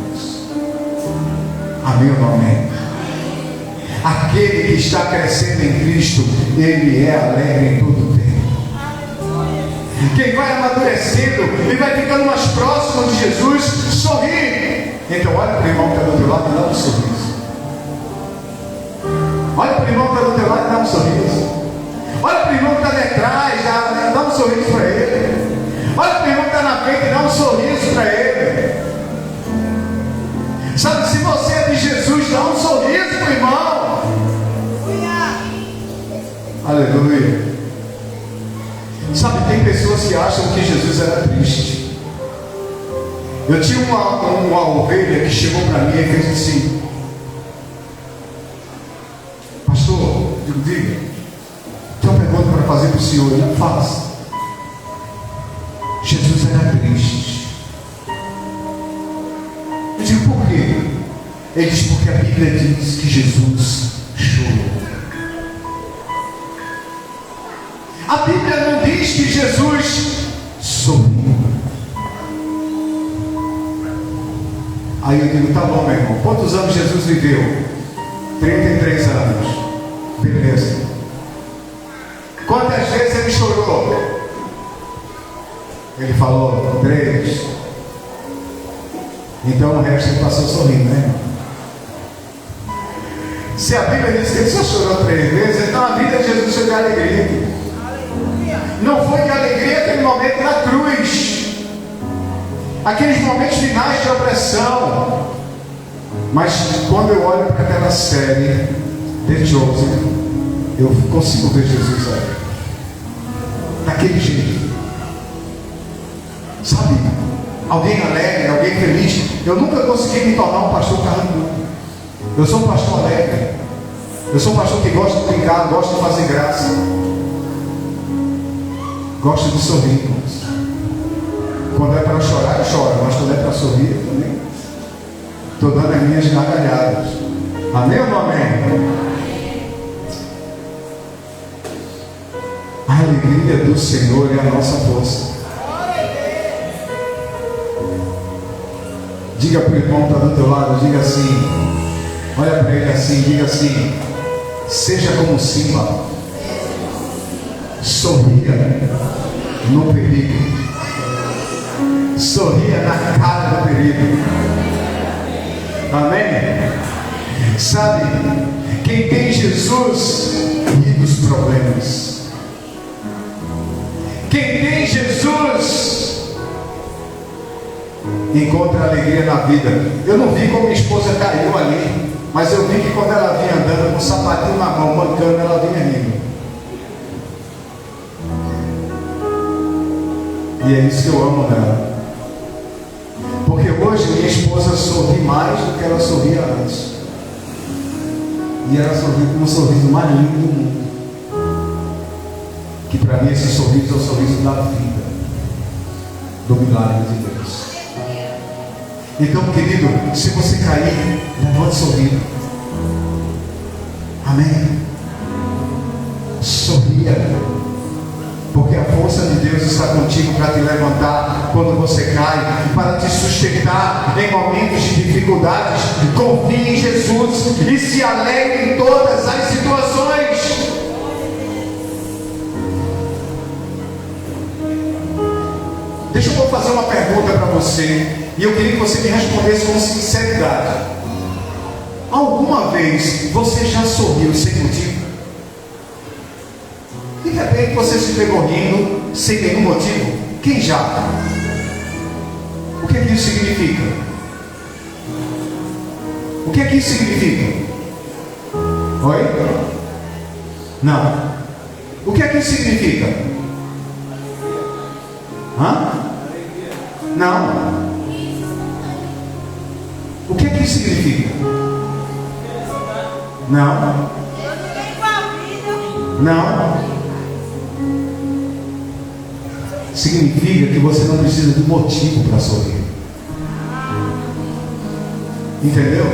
Amém ou não amém? Aquele que está crescendo em Cristo, ele é alegre em todo o tempo. Quem vai amadurecendo e vai ficando mais próximo de Jesus, sorri. Então olha para o irmão que está do teu lado e dá um sorriso. Olha para o irmão que está do teu lado e dá um sorriso. Olha para o irmão que está detrás, dá um sorriso para ele. Olha para o irmão que está na frente e dá um sorriso para ele. Sabe, se você é de Jesus, dá um sorriso para o irmão. Aleluia. Sabe, tem pessoas que acham que Jesus era triste. Eu tinha uma ovelha que chegou para mim e fez assim: pastor, diga, tem uma pergunta para fazer para o senhor. Ele faz. Jesus era triste. Eu digo, por quê? Ele diz, porque a Bíblia diz que Jesus chorou. A Bíblia não diz que Jesus sorriu. Aí eu digo, tá bom, meu irmão, quantos anos Jesus viveu? 33 anos. Beleza. Quantas vezes ele chorou? Ele falou 3. Então o resto ele passou sorrindo, né? Se a Bíblia diz que ele só chorou 3 vezes, então a vida de Jesus foi de alegria. Não foi de alegria aquele momento na cruz, aqueles momentos finais de opressão. Mas quando eu olho para aquela série The Chosen, eu consigo ver Jesus aí, daquele jeito. Sabe, alguém alegre, alguém feliz. Eu nunca consegui me tornar um pastor carrancudo. Eu sou um pastor alegre. Eu sou um pastor que gosta de brincar, gosta de fazer graça, gosta de sorrir, irmãos. Quando é para chorar, eu choro, mas quando é para sorrir, eu também estou dando as minhas gargalhadas. Amém ou não amém? A alegria do Senhor é a nossa força. Diga para o irmão que está do teu lado, diga assim, olha para ele assim, diga assim: seja como Simba, sorria no perigo, sorria na cara do perigo. Amém? Sabe, quem tem Jesus ri dos problemas. Quem tem Jesus encontra alegria na vida. Eu não vi como minha esposa caiu ali, mas eu vi que quando ela vinha andando com o sapatinho na mão, mancando, ela vinha rindo. E é isso que eu amo nela. Porque hoje minha esposa sorri mais do que ela sorria antes. E ela sorri com um sorriso mais lindo do mundo. Que para mim esse sorriso é o sorriso da vida, do milagre de Deus. Então, querido, se você cair, levante sorrindo. Amém? Sorria. Porque a força de Deus está contigo para te levantar quando você cai, para te sustentar em momentos de dificuldades. Confie em Jesus e se alegre em todas as situações. Deixa eu fazer uma pergunta para você, e eu queria que você me respondesse com sinceridade. Alguma vez você já sorriu sem motivo? De repente você se pegou rindo sem nenhum motivo? Quem já? O que é que isso significa? O que é que isso significa? Oi? Não. O que é que isso significa? Hã? Não. O que é que isso significa? Não. Não. Significa que você não precisa de motivo para sorrir. Entendeu?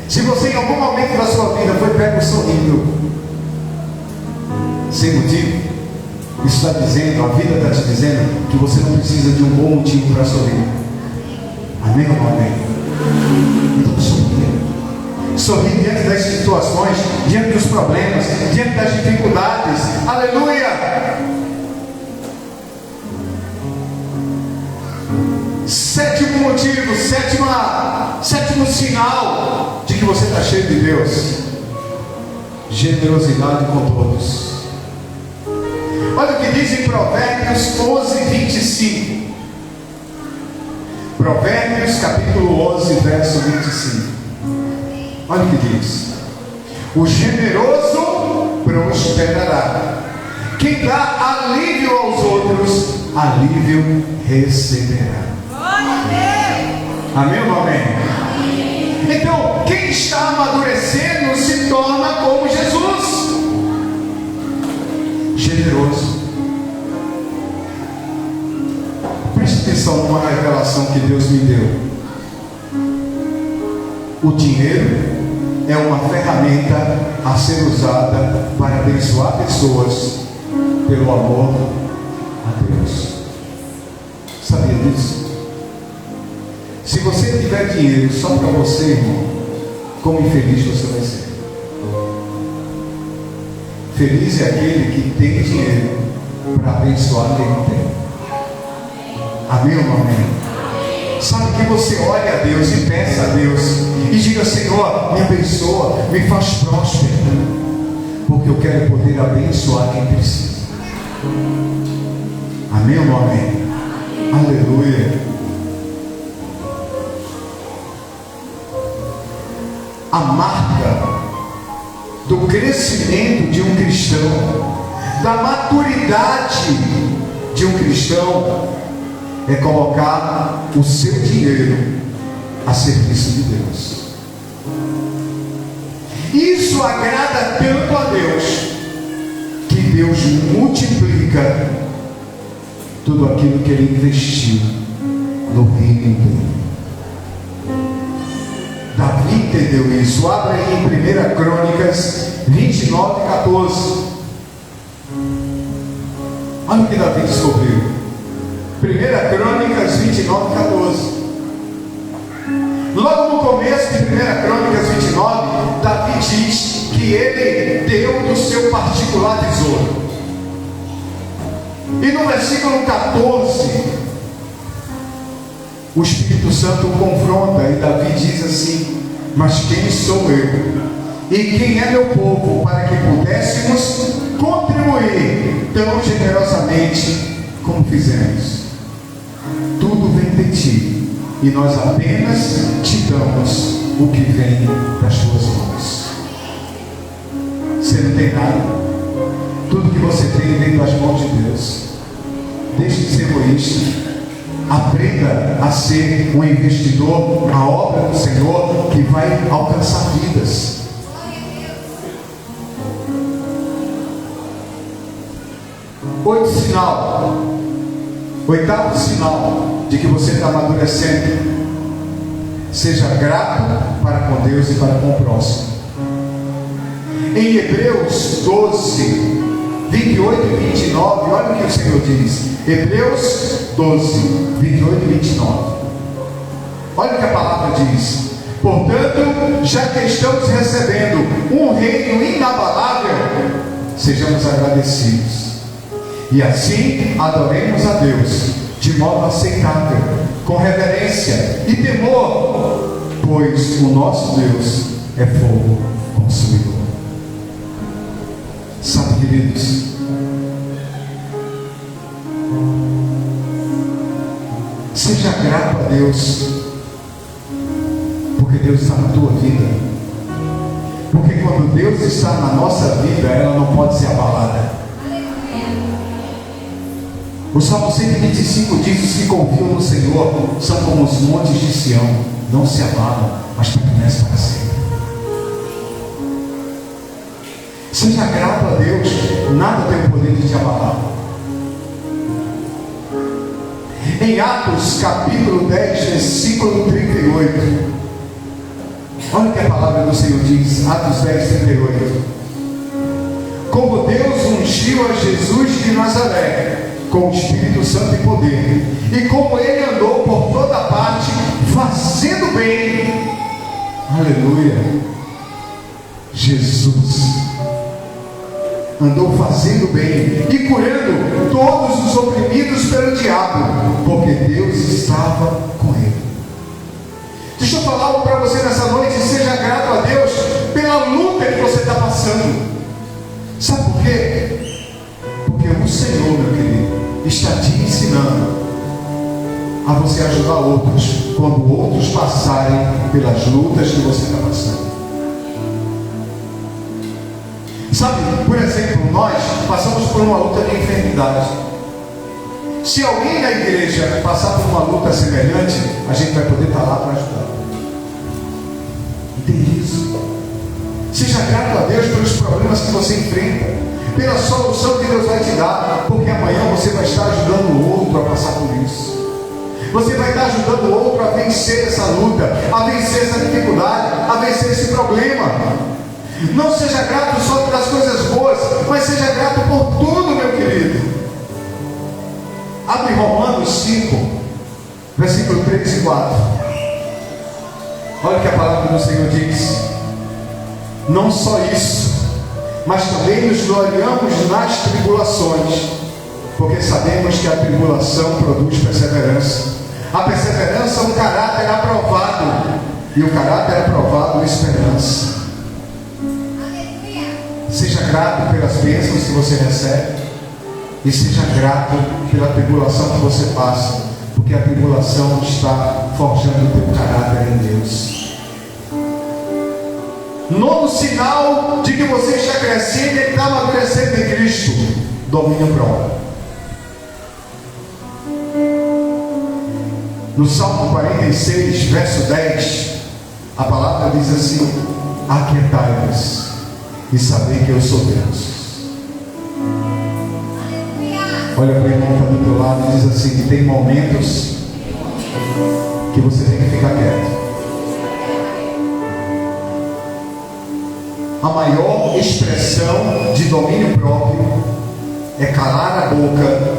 Se você em algum momento da sua vida foi pego sorrindo sem motivo, isso está dizendo, a vida está te dizendo que você não precisa de um bom motivo para sorrir. Amém ou não amém? Então sorria. Sorrir diante das situações, diante dos problemas, diante das dificuldades. Aleluia! Sétimo motivo, sétimo sinal de que você está cheio de Deus: generosidade com todos. Olha o que diz em Provérbios 11:25. Provérbios capítulo 11, verso 25. Olha o que diz: o generoso prosperará. Quem dá alívio aos outros, alívio receberá. Amém ou não amém? Então, quem está amadurecendo se torna como Jesus, generoso. Preste atenção numa revelação que Deus me deu. O dinheiro é uma ferramenta a ser usada para abençoar pessoas pelo amor a Deus. Sabia disso? Se você tiver dinheiro só para você, irmão, como infeliz você vai ser. Feliz é aquele que tem dinheiro para abençoar quem não tem. Amém ou não amém? Sabe que você olhe a Deus e peça a Deus e diga: Senhor, me abençoa, me faz próspero, porque eu quero poder abençoar quem precisa. Amém ou não amém? Aleluia. A marca do crescimento de um cristão, da maturidade de um cristão, é colocar o seu dinheiro a serviço de Deus. Isso agrada tanto a Deus, que Deus multiplica tudo aquilo que Ele investiu no reino dele. Davi entendeu isso. Abra aí em 1 Crônicas 29:14. Olha o que Davi descobriu. 1 Crônicas 29:14. Logo no começo de 1 Crônicas 29, Davi diz que ele deu do seu particular tesouro. E no versículo 14, o Espírito Santo o confronta e Davi diz assim: mas quem sou eu e quem é meu povo, para que pudéssemos contribuir tão generosamente como fizemos. Tudo vem de ti, e nós apenas te damos o que vem das tuas mãos. Você não tem nada. Tudo que você tem vem das mãos de Deus. Deixe de ser egoísta. Aprenda a ser um investidor na obra do Senhor que vai alcançar vidas. Oitavo sinal de que você está amadurecendo: seja grato para com Deus e para com o próximo. Em Hebreus 12, 28 e 29, olha o que o Senhor diz. Hebreus 12, 28 e 29. Olha o que a palavra diz: portanto, já que estamos recebendo um reino inabalável, sejamos agradecidos, e assim adoremos a Deus de modo aceitável, com reverência e temor, pois o nosso Deus é fogo consumidor. Sabe, queridos, seja grato a Deus, porque Deus está na tua vida. Porque quando Deus está na nossa vida, ela não pode ser abalada. O Salmo 125 diz: os que confiam no Senhor são como os montes de Sião, não se abalam, mas permanecem para sempre. Seja grato a Deus, nada tem o poder de te abalar. Em Atos capítulo 10, versículo 38, olha o que a palavra do Senhor diz. Atos 10, 38. Como Deus ungiu a Jesus de Nazaré com o Espírito Santo e poder, e como ele andou por toda parte fazendo bem. Aleluia. Jesus andou fazendo bem e curando todos os oprimidos pelo diabo, porque Deus estava com ele. Deixa eu falar algo para você nessa noite: seja grato a Deus pela luta que você está passando. Sabe por quê? Porque o Senhor, meu querido, está te ensinando a você ajudar outros quando outros passarem pelas lutas que você está passando. Sabe, por exemplo, nós passamos por uma luta de enfermidade. Se alguém na igreja passar por uma luta semelhante, a gente vai poder estar lá para ajudar. Entende isso? Seja grato a Deus pelos problemas que você enfrenta, pela solução que Deus vai te dar, porque amanhã você vai estar ajudando o outro a passar por isso. Você vai estar ajudando o outro a vencer essa luta, a vencer essa dificuldade, a vencer esse problema. Não seja grato só pelas coisas boas, mas seja grato por tudo, meu querido. Abre Romanos 5, versículo 3 e 4. Olha o que a palavra do Senhor diz. Não só isso, mas também nos gloriamos nas tribulações, porque sabemos que a tribulação produz perseverança. A perseverança é um caráter aprovado, e o caráter aprovado é esperança. Seja grato pelas bênçãos que você recebe, e seja grato pela tribulação que você passa, porque a tribulação está forjando o teu caráter em Deus. Novo sinal de que você está crescendo e está amadurecendo em Cristo: domínio próprio. No Salmo 46, verso 10, a palavra diz assim: aquietai-vos e saber que eu sou Deus. Olha para o irmão que está do teu lado e diz assim: que tem momentos que você tem que ficar quieto. A maior expressão de domínio próprio é calar a boca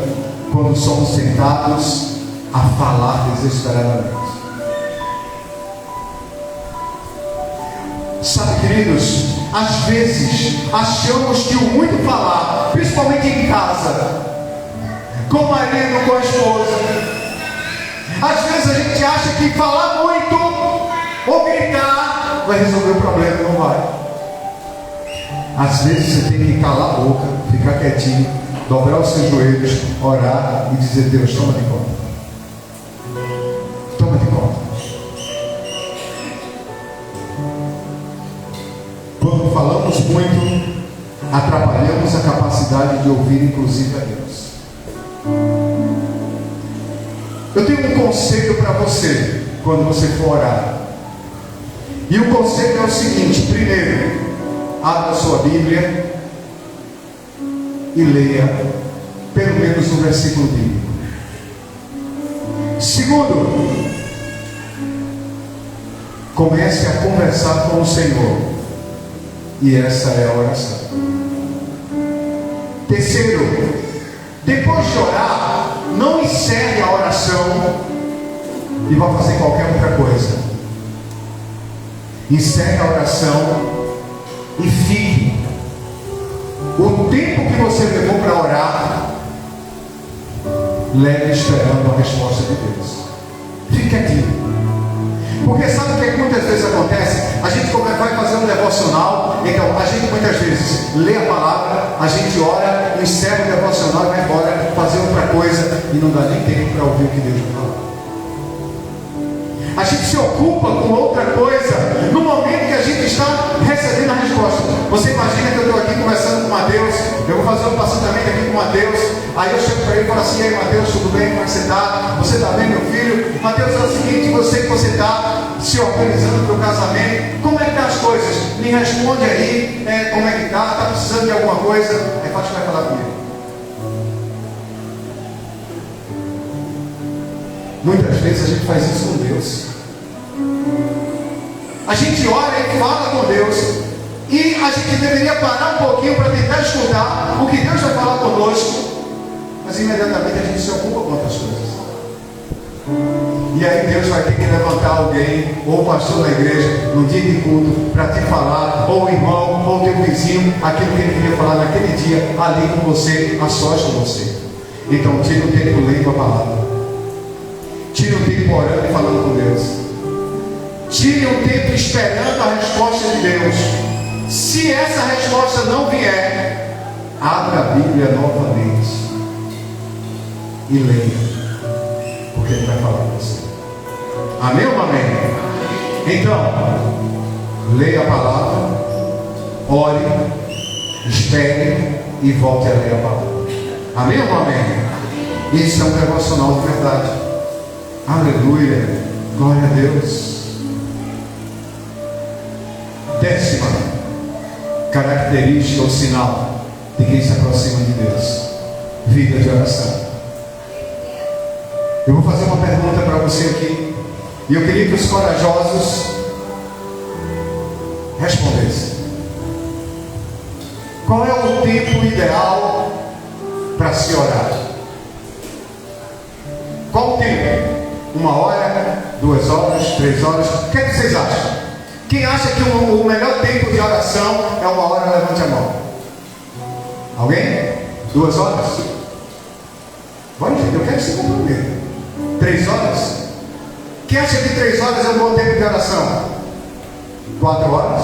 quando somos tentados a falar desesperadamente. Sabe, queridos, às vezes achamos que o muito falar, principalmente em casa, com o marido, com a esposa, às vezes a gente acha que falar muito ou gritar vai resolver o problema. Não vai. Às vezes você tem que calar a boca, ficar quietinho, dobrar os seus joelhos, orar e dizer: Deus, toma de conta. Toma de conta. Quando falamos muito, atrapalhamos a capacidade de ouvir, inclusive, a Deus. Eu tenho um conselho para você quando você for orar. E o conselho é o seguinte: primeiro, abra a sua Bíblia e leia pelo menos um versículo bíblico. Segundo, comece a conversar com o Senhor, e essa é a oração. Terceiro, depois de orar, não encerre a oração e vá fazer qualquer outra coisa. Encerre a oração e fique o tempo que você levou para orar, leve esperando a resposta de Deus. Fique aqui. Porque sabe o que muitas vezes acontece? A gente vai fazer um devocional, então a gente muitas vezes lê a palavra, a gente ora, encerra o devocional e vai embora fazer outra coisa e não dá nem tempo para ouvir o que Deus vai falar. A gente se ocupa com outra coisa no momento que a gente está recebendo a resposta. Você imagina que eu estou aqui conversando com o Mateus, eu vou fazer um passamento aqui com o Mateus, aí eu chego para ele e falo assim: e aí, Mateus, tudo bem? Como é que você está? Você está bem, meu filho? Mateus, é o seguinte, você que você está se organizando para o casamento, como é que estão as coisas? Me responde aí, como é que está? Está precisando de alguma coisa? Aí Fátima vai falar comigo. Muitas vezes a gente faz isso com Deus. A gente ora e fala com Deus, e a gente deveria parar um pouquinho para tentar escutar o que Deus vai falar conosco, mas imediatamente a gente se ocupa com outras coisas. E aí Deus vai ter que levantar alguém, ou o pastor da igreja, no dia de culto, para te falar, ou o irmão, ou o teu vizinho, aquilo que ele queria falar naquele dia, ali com você, a sós com você. Então tire um tempo lendo a palavra. Tire um tempo orando e falando com Deus. Tire um tempo esperando a resposta de Deus. Se essa resposta não vier, abra a Bíblia novamente e leia, porque Ele vai falar com você. Amém ou amém? Então, leia a palavra, ore, espere e volte a ler a palavra. Amém ou amém? Isso é um devocional de verdade. Aleluia, glória a Deus. Décima característica ou sinal de quem se aproxima de Deus: vida de oração. Eu vou fazer uma pergunta para você aqui, e eu queria que os corajosos respondessem. Qual é o tempo ideal para se orar? Qual o tempo? 1 hora, 2 horas, 3 horas? O que é que vocês acham? Quem acha que o melhor tempo de oração é 1 hora, levante a mão. Alguém? 2 horas? Bom, gente, eu quero que se compreender. 3 horas? Quem acha que 3 horas é um bom tempo de oração? 4 horas?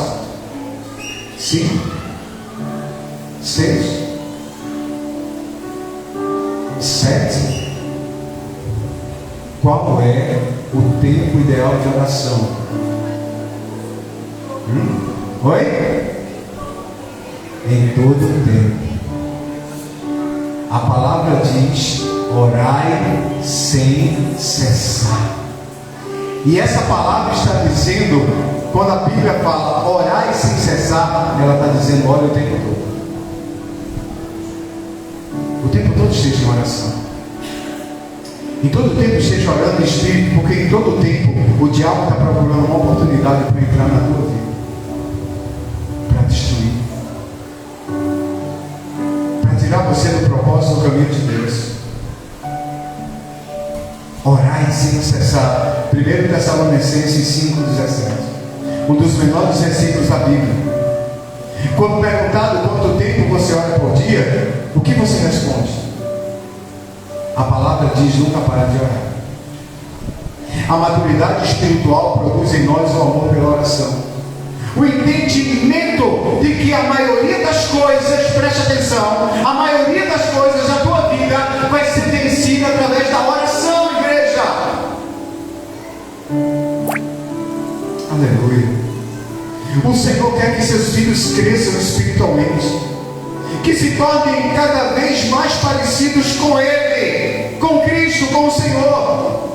5? 6? 7? Qual é o tempo ideal de oração? Oi? Em todo o tempo. A palavra diz: orai sem cessar. E essa palavra está dizendo, quando a Bíblia fala orai sem cessar, ela está dizendo: olha, o tempo todo. O tempo todo esteja em oração. Em todo tempo esteja orando em espírito, porque em todo tempo o diabo está procurando uma oportunidade para entrar na tua vida, para destruir, para tirar você do propósito do caminho de Deus. Orai sem cessar. 1 Tessalonicenses 5,17, um dos menores versículos da Bíblia. Quando perguntado quanto tempo você ora por dia, o que você responde? A palavra diz: nunca para de orar. A maturidade espiritual produz em nós o amor pela oração. O entendimento de que a maioria das coisas, preste atenção, a maioria das coisas da tua vida vai ser vencida através da oração, igreja. Aleluia. O Senhor quer que seus filhos cresçam espiritualmente, que se tornem cada vez mais parecidos com Ele, com Cristo, com o Senhor.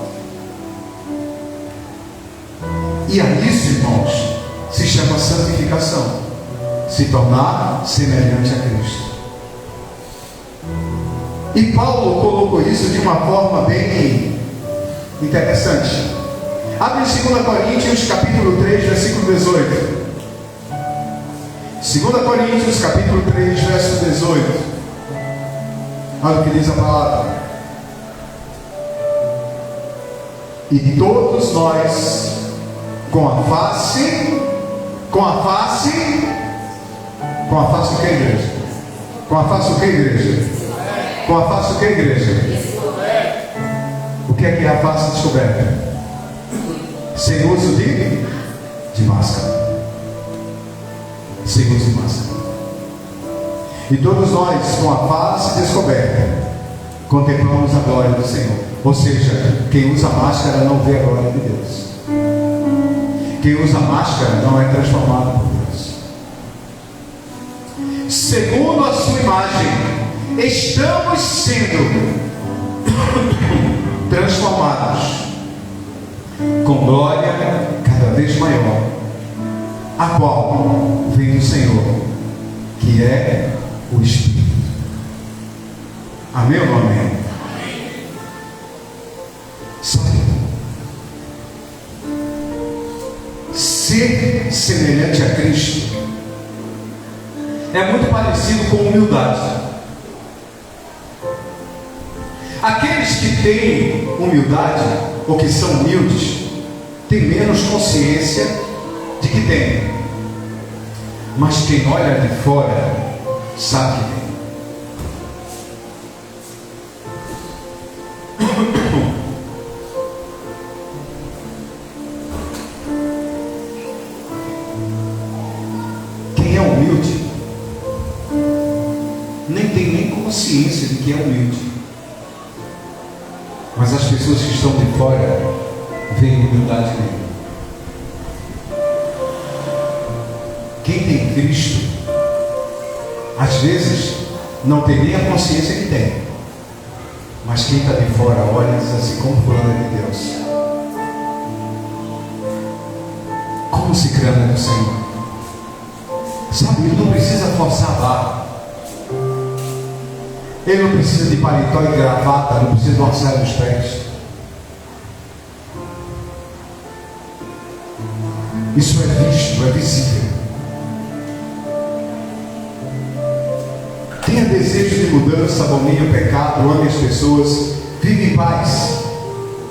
E a isso, irmãos, se chama santificação, se tornar semelhante a Cristo. E Paulo colocou isso de uma forma bem interessante. Abre em 2 Coríntios capítulo 3, versículo 18. 2 Coríntios capítulo 3, verso 18. Olha o que diz a palavra. E todos nós, com a face o que, igreja? Com a face o que, igreja? Com a face o que, igreja? O que é a face descoberta? Sem uso de máscara. Sem uso de máscara. E todos nós, com a face descoberta, contemplamos a glória do Senhor. Ou seja, quem usa máscara não vê a glória de Deus. Quem usa máscara não é transformado por Deus. Segundo a sua imagem, estamos sendo transformados com glória cada vez maior, a qual vem do Senhor, que é o Espírito. Amém ou não amém? Sabe, ser semelhante a Cristo é muito parecido com humildade. Aqueles que têm humildade, ou que são humildes, têm menos consciência de que têm. Mas quem olha de fora, sabe que tem. Quem é humilde nem tem nem consciência de que é humilde, mas as pessoas que estão de fora veem humildade nele. Quem tem Cristo, às vezes não tem nem a consciência que tem, mas quem está de fora olha e diz assim: como fulano é de Deus, como ciclano é do Senhor. Sabe, ele não precisa forçar a barra. Ele não precisa de paletó e gravata, não precisa de uma saia dos pés. Isso é visto, é visível. Tenha desejo de mudança, abomine o pecado, ame as pessoas, vive em paz,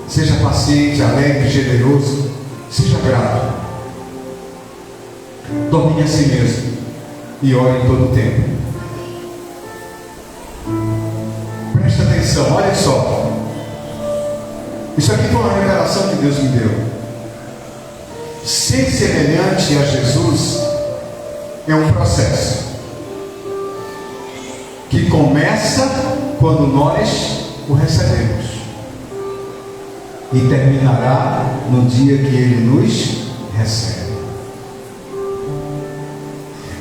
seja paciente, alegre, generoso, seja grato, domine a si mesmo e ore em todo o tempo. Presta atenção, olha só. Isso aqui foi uma revelação que Deus me deu. Ser semelhante a Jesus é um processo que começa quando nós o recebemos e terminará no dia que Ele nos recebe.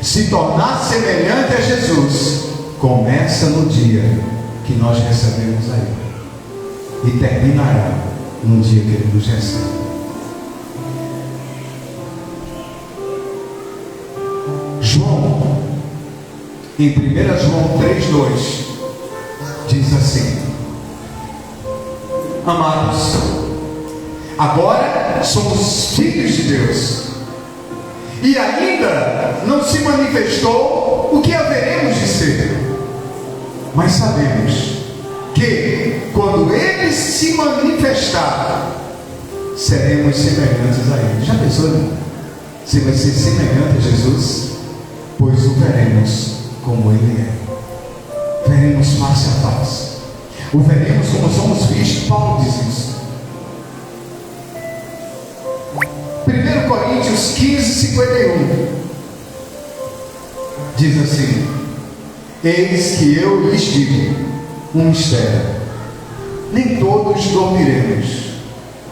Se tornar semelhante a Jesus começa no dia que nós recebemos a Ele e terminará no dia que Ele nos recebe. João, em 1 João 3,2, diz assim: amados, agora somos filhos de Deus, e ainda não se manifestou o que haveremos de ser, mas sabemos que quando Ele se manifestar, seremos semelhantes a Ele. Já pensou, né? Você vai ser semelhante a Jesus? Pois o veremos como Ele é. Veremos face a face. O veremos como somos vistos. Paulo diz isso. 1 1 Coríntios 15:51 diz assim: eis que eu lhes digo um mistério, nem todos dormiremos,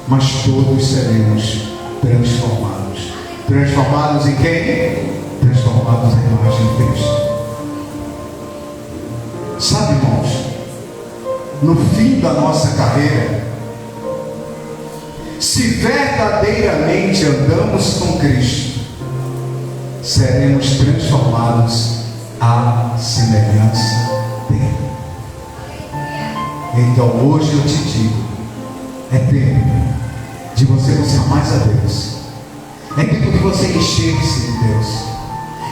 mas todos seremos transformados. Transformados em quem? Transformados em imagem de Cristo. Sabe, irmãos, no fim da nossa carreira, se verdadeiramente andamos com Cristo, seremos transformados à semelhança dele. Então hoje eu te digo, é tempo de você buscar mais a Deus, é tempo de você encher-se de Deus,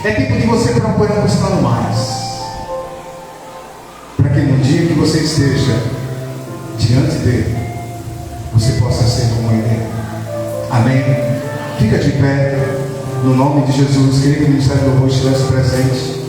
é tempo de você procurar buscá-lo mais, para que no dia que você esteja diante dele, você possa ser como ele é. Amém? Fica de pé, no nome de Jesus. Queria que o Ministério do Louvor estivesse presente.